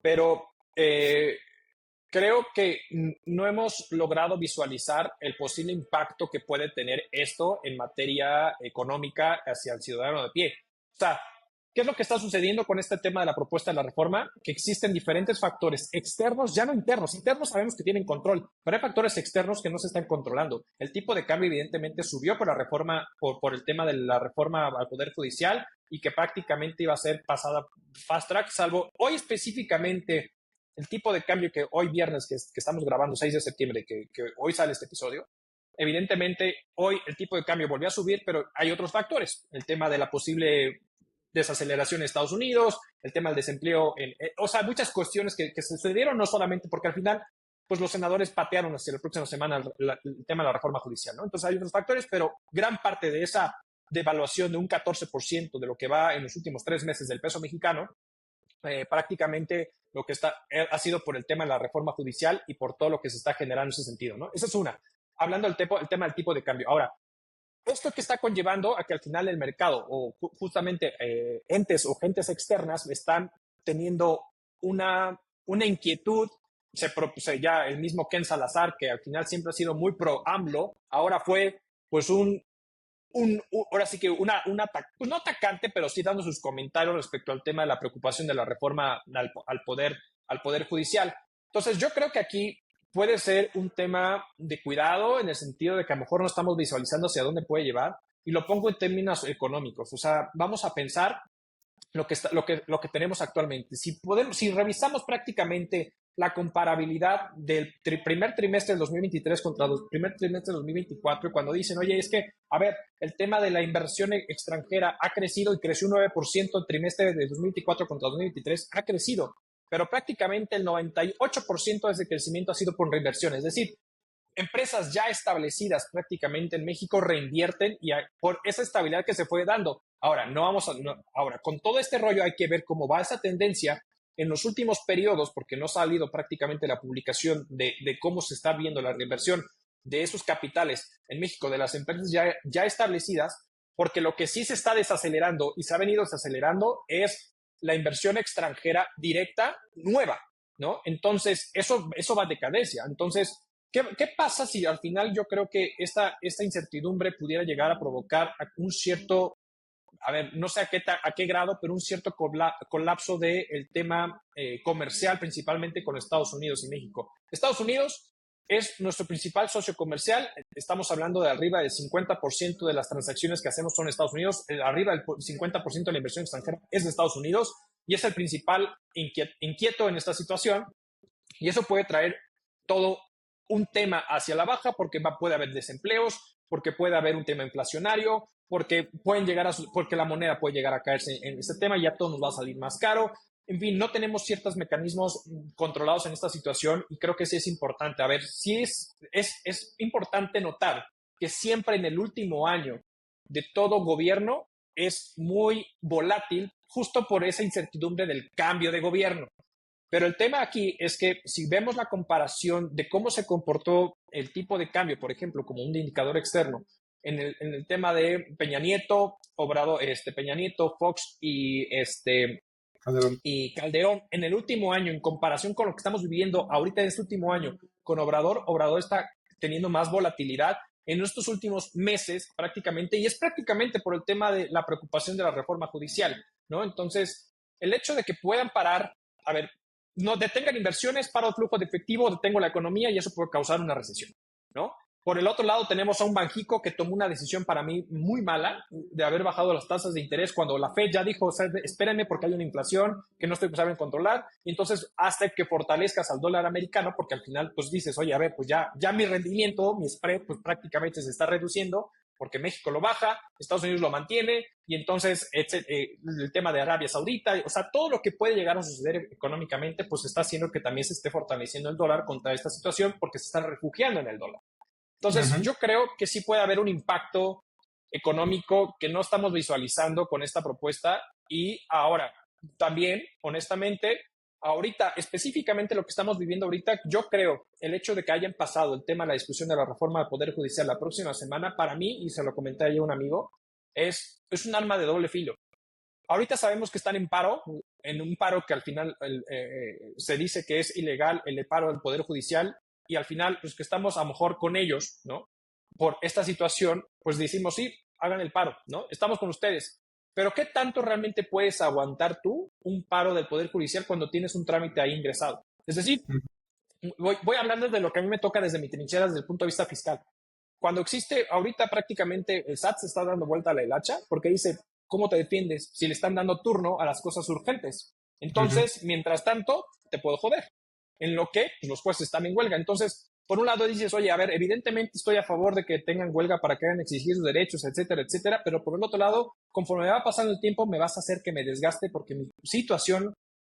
Pero creo que no hemos logrado visualizar el posible impacto que puede tener esto en materia económica hacia el ciudadano de pie. O sea, ¿qué es lo que está sucediendo con este tema de la propuesta de la reforma? Que existen diferentes factores externos, ya no internos. Internos sabemos que tienen control, pero hay factores externos que no se están controlando. El tipo de cambio evidentemente subió por la reforma, por el tema de la reforma al Poder Judicial y que prácticamente iba a ser pasada fast track, salvo hoy específicamente el tipo de cambio que hoy viernes, que estamos grabando 6 de septiembre, que hoy sale este episodio. Evidentemente, hoy el tipo de cambio volvió a subir, pero hay otros factores. El tema de la posible desaceleración en Estados Unidos, el tema del desempleo, o sea, muchas cuestiones que se sucedieron, no solamente porque al final, pues los senadores patearon hacia la próxima semana el tema de la reforma judicial, ¿no? Entonces hay otros factores, pero gran parte de esa devaluación de un 14% de lo que va en los últimos 3 meses del peso mexicano, prácticamente lo que ha sido por el tema de la reforma judicial y por todo lo que se está generando en ese sentido, ¿no? Esa es una. Hablando del tema del tipo de cambio. Ahora, esto que está conllevando a que al final el mercado o justamente entes o gentes externas están teniendo una inquietud. Ya el mismo Ken Salazar, que al final siempre ha sido muy pro AMLO, ahora fue pues ahora sí que no atacante, pero sí dando sus comentarios respecto al tema de la preocupación de la reforma al poder al Poder Judicial. Entonces, yo creo que aquí puede ser un tema de cuidado en el sentido de que a lo mejor no estamos visualizando hacia dónde puede llevar, y lo pongo en términos económicos. O sea, vamos a pensar lo que tenemos actualmente. Si revisamos prácticamente la comparabilidad del primer trimestre del 2023 contra el primer trimestre del 2024, cuando dicen, oye, es que, a ver, el tema de la inversión extranjera ha crecido y creció un 9% el trimestre de 2024 contra 2023, ha crecido, pero prácticamente el 98% de ese crecimiento ha sido por reinversión. Es decir, empresas ya establecidas prácticamente en México reinvierten y por esa estabilidad que se fue dando. Ahora, ahora, con todo este rollo hay que ver cómo va esa tendencia en los últimos periodos, porque no ha salido prácticamente la publicación de cómo se está viendo la reinversión de esos capitales en México, de las empresas ya establecidas, porque lo que sí se está desacelerando y se ha venido desacelerando es la inversión extranjera directa nueva, ¿no? Entonces, eso va a decadencia. Entonces, ¿qué pasa si al final yo creo que esta incertidumbre pudiera llegar a provocar un cierto, a ver, no sé a qué grado, pero un cierto colapso del tema comercial, principalmente con Estados Unidos y México? Estados Unidos es nuestro principal socio comercial. Estamos hablando de arriba del 50% de las transacciones que hacemos son en Estados Unidos. Arriba del 50% de la inversión extranjera es de Estados Unidos y es el principal inquieto en esta situación. Y eso puede traer todo un tema hacia la baja porque puede haber desempleos, porque puede haber un tema inflacionario, porque porque la moneda puede llegar a caerse en este tema y ya todo nos va a salir más caro. En fin, no tenemos ciertos mecanismos controlados en esta situación y creo que sí es importante. A ver, sí es importante notar que siempre en el último año de todo gobierno es muy volátil justo por esa incertidumbre del cambio de gobierno. Pero el tema aquí es que si vemos la comparación de cómo se comportó el tipo de cambio, por ejemplo, como un indicador externo, en el tema de Peña Nieto, Peña Nieto, Fox Calderón. y Calderón, en el último año, en comparación con lo que estamos viviendo ahorita en este último año, con Obrador está teniendo más volatilidad en estos últimos meses prácticamente, y es prácticamente por el tema de la preocupación de la reforma judicial, ¿no? Entonces, el hecho de que puedan parar, a ver, no detengan inversiones, paro el flujo de efectivo, detengo la economía y eso puede causar una recesión, ¿no? Por el otro lado tenemos a un Banjico que tomó una decisión para mí muy mala de haber bajado las tasas de interés cuando la Fed ya dijo, o sea, espérenme porque hay una inflación que no estoy saben controlar, y entonces hasta que fortalezcas al dólar americano, porque al final pues dices, oye, a ver, pues ya mi rendimiento, mi spread pues prácticamente se está reduciendo porque México lo baja, Estados Unidos lo mantiene, y entonces el tema de Arabia Saudita, o sea, todo lo que puede llegar a suceder económicamente, pues está haciendo que también se esté fortaleciendo el dólar contra esta situación porque se están refugiando en el dólar. Entonces, yo creo que sí puede haber un impacto económico que no estamos visualizando con esta propuesta. Y ahora, también, honestamente, ahorita, específicamente lo que estamos viviendo ahorita, yo creo el hecho de que hayan pasado el tema de la discusión de la reforma del Poder Judicial la próxima semana, para mí, y se lo comenté ayer a un amigo, es un arma de doble filo. Ahorita sabemos que están en un paro que al final se dice que es ilegal, el paro del Poder Judicial, y al final, pues que estamos a lo mejor con ellos, ¿no? Por esta situación, pues decimos, sí, hagan el paro, ¿no? Estamos con ustedes. Pero ¿qué tanto realmente puedes aguantar tú un paro del Poder Judicial cuando tienes un trámite ahí ingresado? Es decir, voy hablando de lo que a mí me toca desde mi trinchera, desde el punto de vista fiscal. Cuando existe, ahorita prácticamente el SAT se está dando vuelta a la hilacha porque dice, ¿cómo te defiendes si le están dando turno a las cosas urgentes? Entonces, mientras tanto, te puedo joder. En lo que pues, los jueces están en huelga. Entonces, por un lado dices, oye, a ver, evidentemente estoy a favor de que tengan huelga para que hagan exigir sus derechos, etcétera, etcétera, pero por el otro lado, conforme va pasando el tiempo, me vas a hacer que me desgaste porque mi situación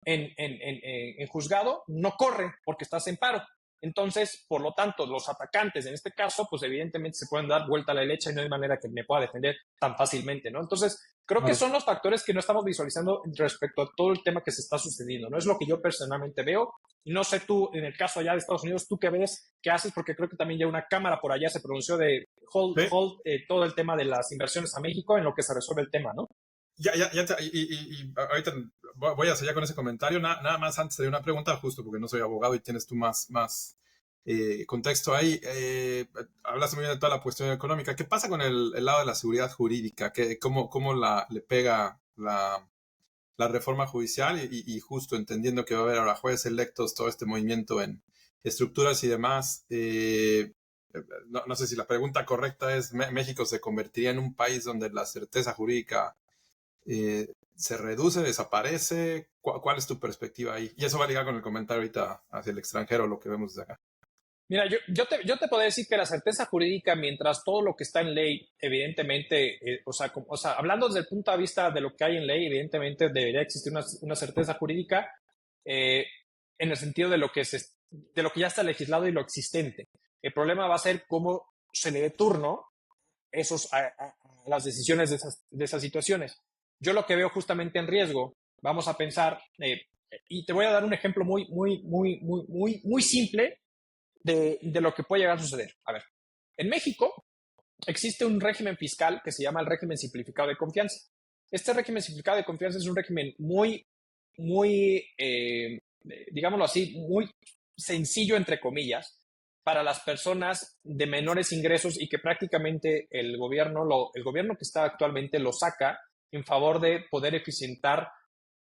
en juzgado no corre porque estás en paro. Entonces, por lo tanto, los atacantes en este caso, pues evidentemente se pueden dar vuelta a la leche y no hay manera que me pueda defender tan fácilmente, ¿no? Entonces, creo que son los factores que no estamos visualizando respecto a todo el tema que se está sucediendo, ¿no? Es lo que yo personalmente veo. Y no sé tú, en el caso allá de Estados Unidos, ¿tú qué ves? ¿Qué haces? Porque creo que también ya una cámara por allá se pronunció de hold todo el tema de las inversiones a México en lo que se resuelve el tema, ¿no? Y ahorita voy a seguir con ese comentario. Nada más antes de una pregunta, justo porque no soy abogado y tienes tú más contexto ahí. Hablaste muy bien de toda la cuestión económica. ¿Qué pasa con el lado de la seguridad jurídica? ¿Cómo le pega la la reforma judicial y justo entendiendo que va a haber ahora jueces electos, todo este movimiento en estructuras y demás. No sé si la pregunta correcta es, ¿México se convertiría en un país donde la certeza jurídica se reduce, desaparece? ¿Cuál es tu perspectiva ahí? Y eso va a ligar con el comentario ahorita hacia el extranjero, lo que vemos desde acá. Mira, yo te podría decir que la certeza jurídica, mientras todo lo que está en ley, evidentemente, hablando desde el punto de vista de lo que hay en ley, evidentemente debería existir una certeza jurídica en el sentido de lo que ya está legislado y lo existente. El problema va a ser cómo se le dé turno a las decisiones de esas situaciones. Yo lo que veo justamente en riesgo, vamos a pensar, y te voy a dar un ejemplo muy simple de lo que puede llegar a suceder. A ver, en México existe un régimen fiscal que se llama el régimen simplificado de confianza. Este régimen simplificado de confianza es un régimen digámoslo así, muy sencillo, entre comillas, para las personas de menores ingresos y que prácticamente el gobierno que está actualmente lo saca en favor de poder eficientar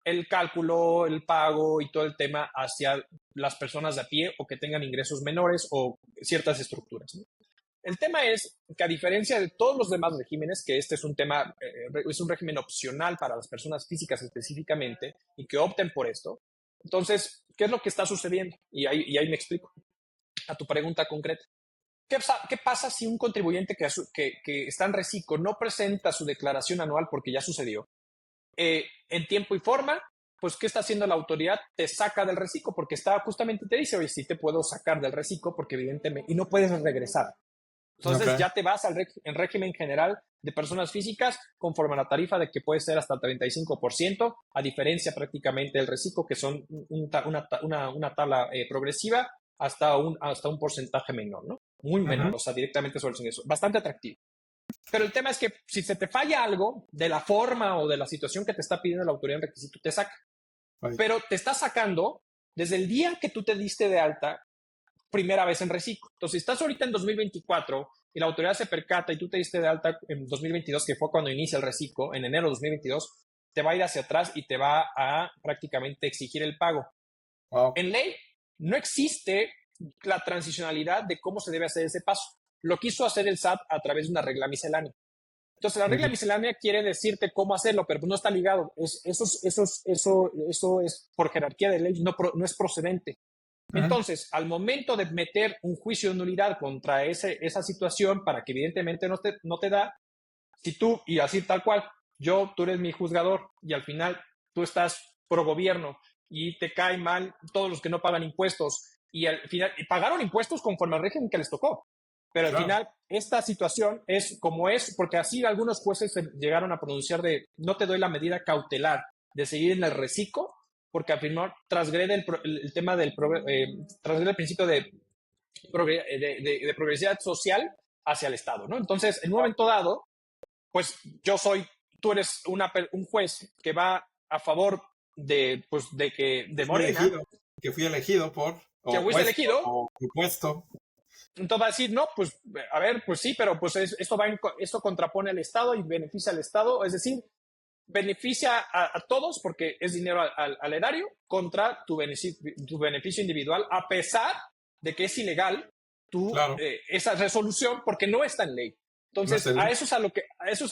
el cálculo, el pago y todo el tema hacia las personas de a pie o que tengan ingresos menores o ciertas estructuras, ¿no? El tema es que a diferencia de todos los demás regímenes, que este es un tema, es un régimen opcional para las personas físicas específicamente y que opten por esto, entonces, ¿qué es lo que está sucediendo? Y ahí me explico a tu pregunta concreta. ¿Qué pasa si un contribuyente que está en reciclo no presenta su declaración anual porque ya sucedió? En tiempo y forma, pues, ¿qué está haciendo la autoridad? Te saca del reciclo porque justamente te dice, oye, sí te puedo sacar del reciclo porque evidentemente, y no puedes regresar. Entonces ya te vas en régimen general de personas físicas conforme a la tarifa de que puede ser hasta 35%, a diferencia prácticamente del reciclo, que son una tabla progresiva hasta un porcentaje menor, ¿no? Muy menor, o sea, directamente sobre el ingreso. Bastante atractivo. Pero el tema es que si se te falla algo de la forma o de la situación que te está pidiendo la autoridad en requisito, te saca. Pero te está sacando desde el día que tú te diste de alta primera vez en reciclo. Entonces, si estás ahorita en 2024 y la autoridad se percata y tú te diste de alta en 2022, que fue cuando inicia el reciclo, en enero de 2022, te va a ir hacia atrás y te va a prácticamente exigir el pago. Wow. En ley no existe la transicionalidad de cómo se debe hacer ese paso. Lo quiso hacer el SAT a través de una regla miscelánea. Entonces, la regla miscelánea quiere decirte cómo hacerlo, pero no está ligado. Eso es por jerarquía de ley, no es procedente. Entonces, al momento de meter un juicio de nulidad contra esa situación, para que evidentemente no te da, si tú, y así tal cual, tú eres mi juzgador y al final tú estás pro gobierno y te cae mal todos los que no pagan impuestos y al final pagaron impuestos conforme al régimen que les tocó. Pero al final, esta situación es como es, porque así algunos jueces se llegaron a pronunciar de no te doy la medida cautelar de seguir en el reciclo, porque al final transgrede el tema transgrede el principio de progresividad social hacia el Estado, ¿no? Entonces, en un momento dado, pues tú eres un juez que va a favor de Morena. Que fui elegido que fuiste elegido. O propuesto. Entonces va a decir, no, pues, a ver, pues sí, pero pues esto contrapone al Estado y beneficia al Estado, es decir, beneficia a todos porque es dinero al erario contra tu beneficio individual, a pesar de que es ilegal esa resolución porque no está en ley. Entonces, a eso es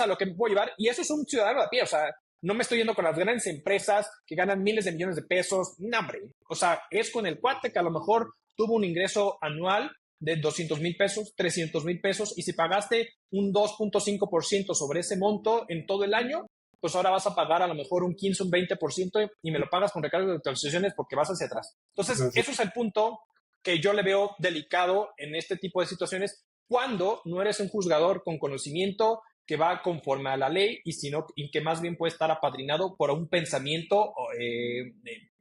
a lo que me puedo llevar, y eso es un ciudadano de a pie, o sea, no me estoy yendo con las grandes empresas que ganan miles de millones de pesos, no, hombre, o sea, es con el cuate que a lo mejor tuvo un ingreso anual de 200,000 pesos, 300,000 pesos, y si pagaste un 2.5% sobre ese monto en todo el año, pues ahora vas a pagar a lo mejor un 15, un 20% y me lo pagas con recargos de actualizaciones porque vas hacia atrás. Entonces, eso es el punto que yo le veo delicado en este tipo de situaciones cuando no eres un juzgador con conocimiento que va conforme a la ley y que más bien puede estar apadrinado por un pensamiento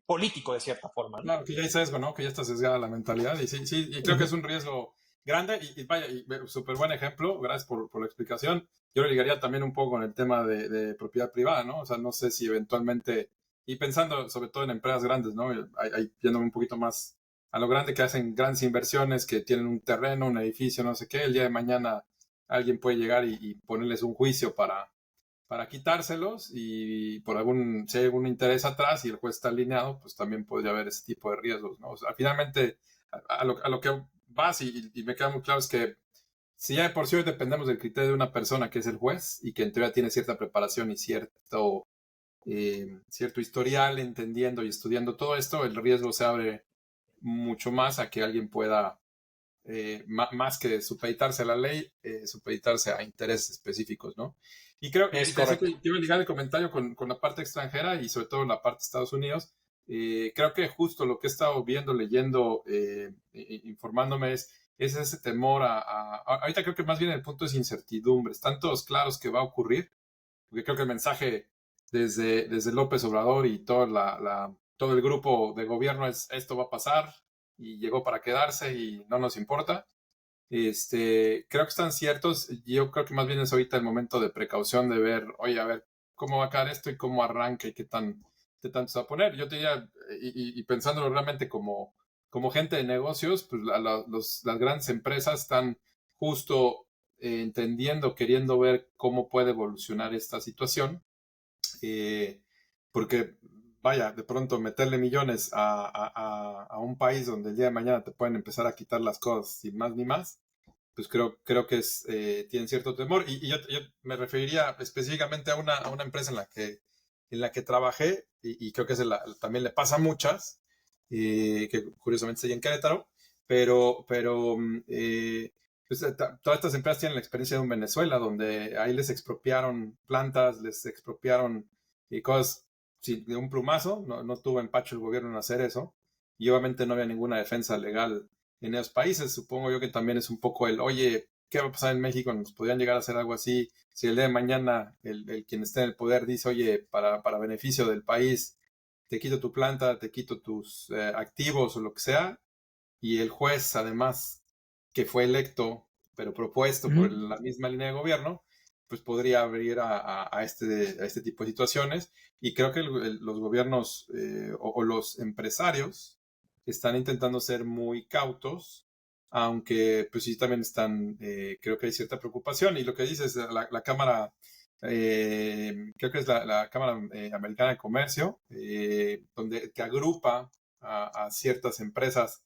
político de cierta forma, ¿no? Claro, que ya hay sesgo, ¿no? Que ya está sesgada la mentalidad y sí, y creo que es un riesgo grande y vaya, súper buen ejemplo, gracias por la explicación. Yo lo ligaría también un poco con el tema de propiedad privada, ¿no? O sea, no sé si eventualmente, y pensando sobre todo en empresas grandes, ¿no? Yéndome un poquito más a lo grande, que hacen grandes inversiones, que tienen un terreno, un edificio, no sé qué, el día de mañana alguien puede llegar y ponerles un juicio para para quitárselos y por si hay algún interés atrás y el juez está alineado, pues también podría haber ese tipo de riesgos, ¿no? O sea, finalmente, a lo que vas y me queda muy claro es que si ya de por sí hoy dependemos del criterio de una persona que es el juez y que en teoría tiene cierta preparación y cierto historial entendiendo y estudiando todo esto, el riesgo se abre mucho más a que alguien pueda, más que supeditarse a la ley, supeditarse a intereses específicos, ¿no? Y creo, Es y te decía correcto. que quiero ligar el comentario con la parte extranjera y sobre todo la parte de Estados Unidos. Creo que justo lo que he estado viendo, leyendo, informándome es ese temor ahorita creo que más bien el punto es incertidumbre. Están todos claros que va a ocurrir, porque creo que el mensaje desde López Obrador y todo el grupo de gobierno es esto va a pasar y llegó para quedarse y no nos importa. Creo que están ciertos. Yo creo que más bien es ahorita el momento de precaución de ver, oye, a ver cómo va a caer esto y cómo arranca y qué tanto se va a poner. Yo te diría, y pensándolo realmente como gente de negocios, pues las grandes empresas están justo entendiendo, queriendo ver cómo puede evolucionar esta situación, porque vaya, de pronto meterle millones a un país donde el día de mañana te pueden empezar a quitar las cosas sin más ni más, pues creo que tienen cierto temor. Y yo me referiría específicamente a una empresa en la que trabajé y creo que también le pasa a muchas, que curiosamente estoy en Querétaro, pero pues, todas estas empresas tienen la experiencia de un Venezuela, donde ahí les expropiaron plantas, les expropiaron cosas de un plumazo, no tuvo empacho el gobierno en hacer eso, y obviamente no había ninguna defensa legal en esos países. Supongo yo que también es un poco oye, ¿qué va a pasar en México? ¿Nos podrían llegar a hacer algo así? Si el día de mañana el quien esté en el poder dice, oye, para beneficio del país, te quito tu planta, te quito tus activos o lo que sea, y el juez, además, que fue electo, pero propuesto por Ujú. la misma línea de gobierno, pues podría abrir a este tipo de situaciones. Y creo que los gobiernos o los empresarios están intentando ser muy cautos, aunque pues sí también creo que hay cierta preocupación. Y lo que dices, la Cámara, creo que es la Cámara Americana de Comercio, que agrupa a ciertas empresas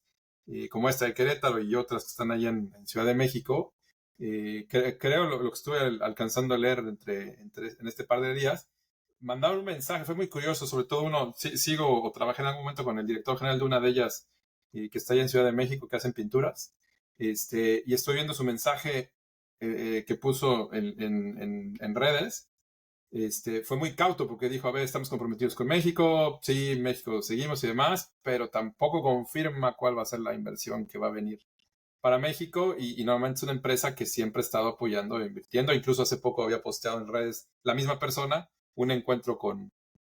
como esta de Querétaro y otras que están allá en Ciudad de México. Creo lo que estuve alcanzando a leer en este par de días, mandaron un mensaje, fue muy curioso, sobre todo sigo o trabajé en algún momento con el director general de una de ellas, que está allá en Ciudad de México, que hacen pinturas, y estoy viendo su mensaje que puso en redes. Fue muy cauto porque dijo, a ver, estamos comprometidos con México, sí, México seguimos y demás, pero tampoco confirma cuál va a ser la inversión que va a venir para México y normalmente es una empresa que siempre ha estado apoyando e invirtiendo. Incluso hace poco había posteado en redes la misma persona un encuentro con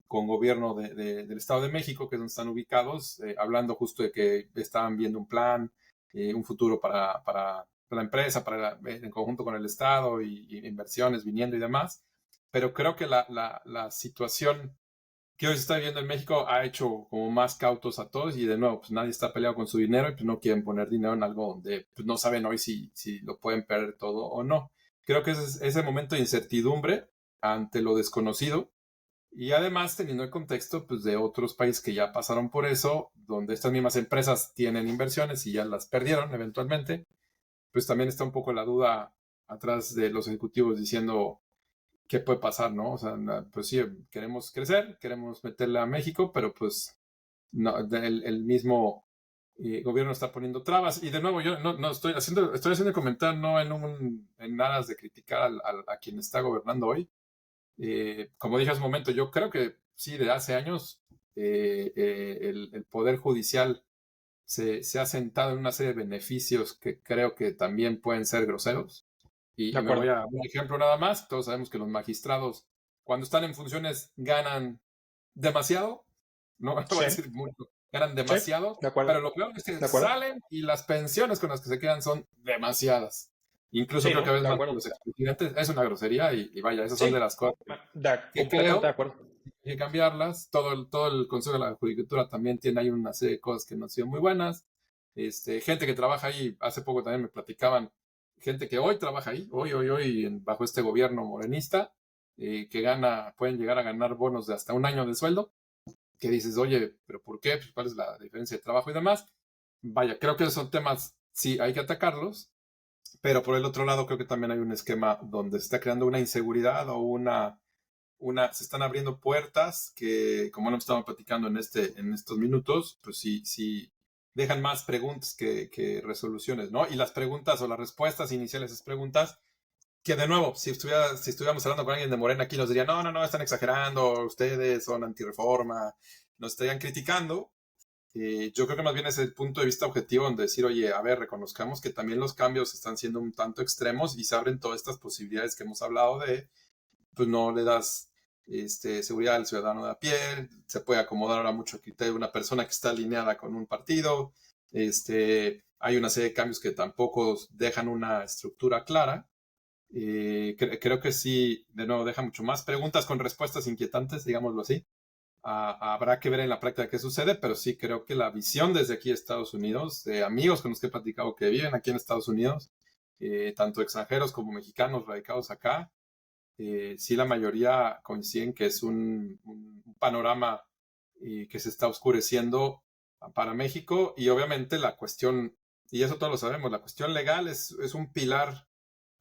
gobierno del Estado de México, que es donde están ubicados, hablando justo de que estaban viendo un plan, un futuro para la empresa, en conjunto con el Estado y inversiones viniendo y demás. Pero creo que la situación que hoy se está viviendo en México ha hecho como más cautos a todos y de nuevo, pues nadie está peleado con su dinero y pues no quieren poner dinero en algo donde pues, no saben hoy si lo pueden perder todo o no. Creo que ese momento de incertidumbre ante lo desconocido y además teniendo el contexto pues, de otros países que ya pasaron por eso, donde estas mismas empresas tienen inversiones y ya las perdieron eventualmente, pues también está un poco la duda atrás de los ejecutivos diciendo qué puede pasar, ¿no? O sea, pues sí, queremos crecer, queremos meterle a México, pero pues no, el mismo gobierno está poniendo trabas. Y de nuevo, yo no estoy haciendo el comentario no en aras de criticar a quien está gobernando hoy. Como dije hace un momento, yo creo que sí, de hace años el Poder Judicial se ha sentado en una serie de beneficios que creo que también pueden ser groseros. De Me voy acuerdo. a un ejemplo nada más. Todos sabemos que los magistrados, cuando están en funciones, ganan demasiado. No, no voy a Sí, decir mucho, ganan sí, demasiado. de acuerdo. Pero lo peor es que De acuerdo. salen y las pensiones con las que se quedan son demasiadas. Incluso Sí, creo que a ¿no? veces De más que acuerdo. los expresidentes. Es una grosería y vaya, esas son de Sí, las cosas que completamente de creo acuerdo. que cambiarlas. Todo el Consejo de la Judicatura también tiene ahí una serie de cosas que no han sido muy buenas. Gente que trabaja ahí, hace poco también me platicaban, gente que hoy trabaja ahí, hoy, bajo este gobierno morenista, pueden llegar a ganar bonos de hasta un año de sueldo, que dices, oye, ¿pero por qué? Pues, ¿cuál es la diferencia de trabajo y demás? Vaya, creo que esos son temas, sí, hay que atacarlos, pero por el otro lado creo que también hay un esquema donde se está creando una inseguridad o se están abriendo puertas que, como lo estamos platicando en estos minutos, pues sí dejan más preguntas que resoluciones, ¿no? Y las preguntas o las respuestas iniciales a esas preguntas, que de nuevo, si estuviéramos hablando con alguien de Morena aquí, nos diría, no, están exagerando, ustedes son antirreforma, nos estarían criticando. Yo creo que más bien es el punto de vista objetivo donde decir, oye, a ver, reconozcamos que también los cambios están siendo un tanto extremos y se abren todas estas posibilidades que hemos hablado de, pues no le das seguridad al ciudadano de a pie, se puede acomodar ahora mucho el criterio de una persona que está alineada con un partido, hay una serie de cambios que tampoco dejan una estructura clara. Creo que sí, de nuevo, deja mucho más preguntas con respuestas inquietantes, digámoslo así. Habrá que ver en la práctica qué sucede, pero sí creo que la visión desde aquí de Estados Unidos, de amigos con los que he platicado que viven aquí en Estados Unidos, tanto extranjeros como mexicanos radicados acá, sí la mayoría coinciden que es un panorama que se está oscureciendo para México y obviamente la cuestión, y eso todos lo sabemos, la cuestión legal es un pilar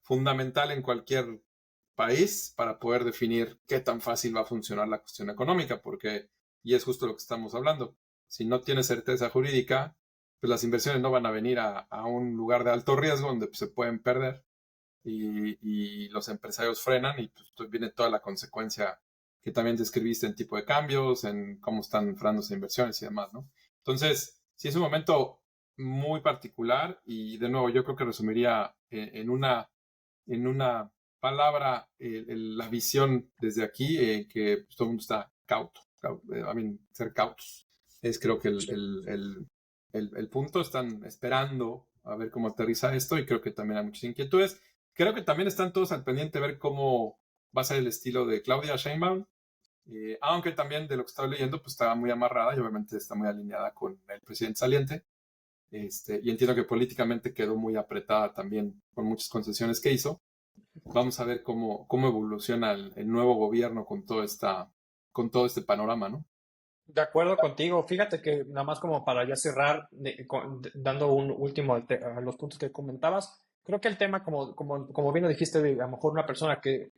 fundamental en cualquier país para poder definir qué tan fácil va a funcionar la cuestión económica, porque, y es justo lo que estamos hablando, si no tienes certeza jurídica, pues las inversiones no van a venir a un lugar de alto riesgo donde pues, se pueden perder y los empresarios frenan y pues viene toda la consecuencia que también describiste en tipo de cambios, en cómo están frenándose inversiones y demás, ¿no? Entonces, sí es un momento muy particular y de nuevo yo creo que resumiría en una palabra la visión desde aquí, que pues, todo el mundo está ser cautos. Es creo que el punto, están esperando a ver cómo aterriza esto y creo que también hay muchas inquietudes. Creo que también están todos al pendiente de ver cómo va a ser el estilo de Claudia Sheinbaum, aunque también de lo que estaba leyendo, pues estaba muy amarrada y obviamente está muy alineada con el presidente saliente. Y entiendo que políticamente quedó muy apretada también con muchas concesiones que hizo. Vamos a ver cómo evoluciona el nuevo gobierno con todo este panorama, ¿no? De acuerdo contigo. Fíjate que nada más como para ya cerrar, dando un último a los puntos que comentabas, creo que el tema, como bien lo dijiste, de a lo mejor una persona que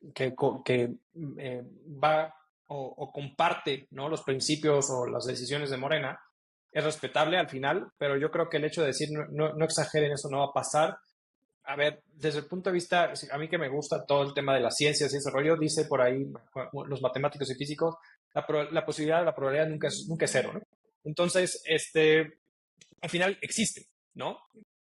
va o comparte, ¿no?, los principios o las decisiones de Morena, es respetable al final, pero yo creo que el hecho de decir no exageren, eso no va a pasar. A ver, desde el punto de vista, a mí que me gusta todo el tema de las ciencias y ese rollo, dice por ahí los matemáticos y físicos, la posibilidad, la probabilidad nunca es cero, ¿no? Entonces, al final existe, ¿no?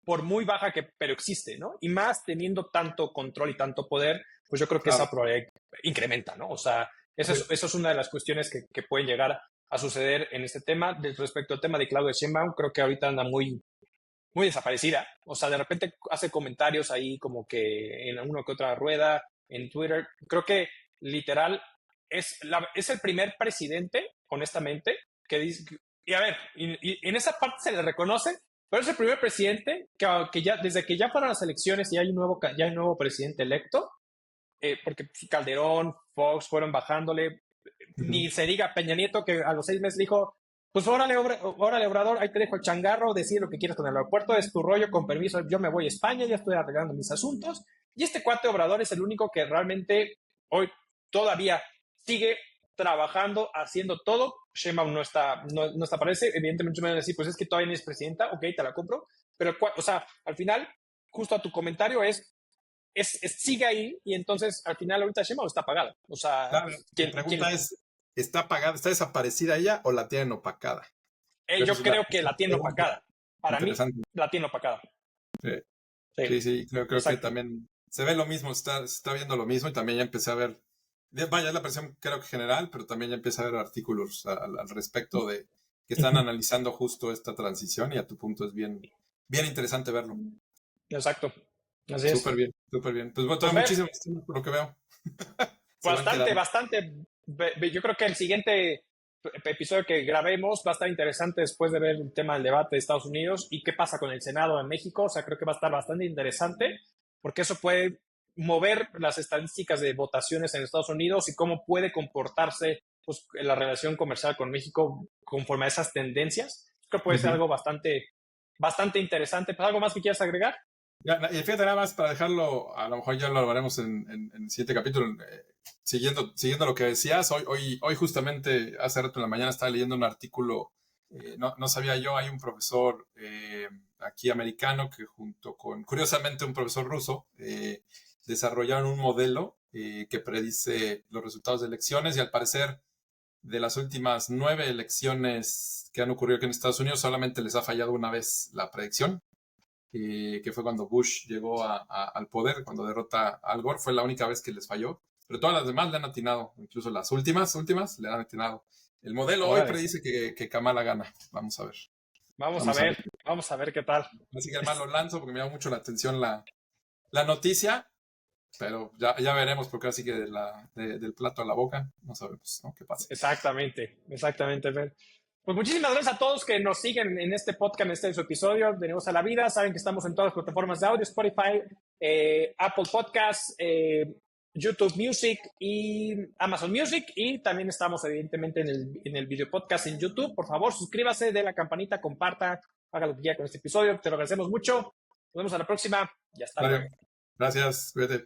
Por muy baja pero existe, ¿no? Y más teniendo tanto control y tanto poder, pues yo creo que Claro. esa probabilidad incrementa, ¿no? O sea, eso es una de las cuestiones que pueden llegar a suceder en este tema. Respecto al tema de Claudia Sheinbaum, creo que ahorita anda muy desaparecida. O sea, de repente hace comentarios ahí como que en una que otra rueda, en Twitter. Creo que literal es el primer presidente, honestamente, que dice, y a ver, y en esa parte se le reconoce, pero es el primer presidente que ya, desde que ya fueron las elecciones y hay ya hay un nuevo presidente electo, porque Calderón, Fox fueron bajándole, ni se diga Peña Nieto que a los 6 meses dijo, pues órale, Obrador, ahí te dejo el changarro, decir lo que quieras con el aeropuerto, es tu rollo, con permiso, yo me voy a España, ya estoy arreglando mis asuntos. Y este cuate Obrador es el único que realmente hoy todavía sigue trabajando, haciendo todo. Sheinbaum no está para ese. Evidentemente me van a decir, pues es que todavía no es presidenta, ok, te la compro. Pero, o sea, al final, justo a tu comentario sigue ahí y entonces al final ahorita Sheinbaum está apagada. O sea, Claro, mi pregunta es, ¿está apagada, está desaparecida ella o la tienen opacada? yo Es creo que la tiene pregunta opacada. Para mí, interesante. la tiene opacada. Sí, Sí, sí, creo que exacto. también se ve lo mismo, se está viendo lo mismo y también ya empecé a ver, vaya, es la presión creo que general, pero también ya empecé a ver artículos al respecto de que están analizando justo esta transición y a tu punto es bien interesante verlo. Exacto. Así es. Súper bien, súper bien. Pues bueno, Pues ver, muchísimas gracias por lo que veo. Se van bastante, quedando. bastante. Yo creo que el siguiente episodio que grabemos va a estar interesante después de ver el tema del debate de Estados Unidos y qué pasa con el Senado en México. O sea, creo que va a estar bastante interesante porque eso puede mover las estadísticas de votaciones en Estados Unidos y cómo puede comportarse pues, la relación comercial con México conforme a esas tendencias. Creo que puede ser algo bastante interesante. ¿Pues algo más que quieras agregar? Ya, y fíjate nada más para dejarlo, a lo mejor ya lo haremos en el siguiente capítulo, siguiendo lo que decías, hoy justamente hace rato en la mañana estaba leyendo un artículo, no sabía yo, hay un profesor aquí americano que junto con, curiosamente, un profesor ruso, desarrollaron un modelo que predice los resultados de elecciones y al parecer de las últimas 9 elecciones que han ocurrido aquí en Estados Unidos solamente les ha fallado una vez la predicción. Que fue cuando Bush llegó al poder, cuando derrota a Al Gore, fue la única vez que les falló, pero todas las demás le han atinado, incluso las últimas le han atinado. El modelo hoy predice que Kamala gana, vamos a ver. Vamos a ver qué tal. Así que además lo lanzo porque me llama mucho la atención la noticia, pero ya veremos, porque así que del plato a la boca, no sabemos, ¿no? ¿Qué pasa? Exactamente. Pues muchísimas gracias a todos que nos siguen en este podcast, en este su episodio de Negocios a la Vida. Saben que estamos en todas las plataformas de audio, Spotify, Apple Podcasts, YouTube Music y Amazon Music. Y también estamos evidentemente en el video podcast en YouTube. Por favor, suscríbase, dé la campanita, comparta, haga lo que quiera con este episodio. Te lo agradecemos mucho. Nos vemos a la próxima. Ya está. Vale. Gracias, cuídate.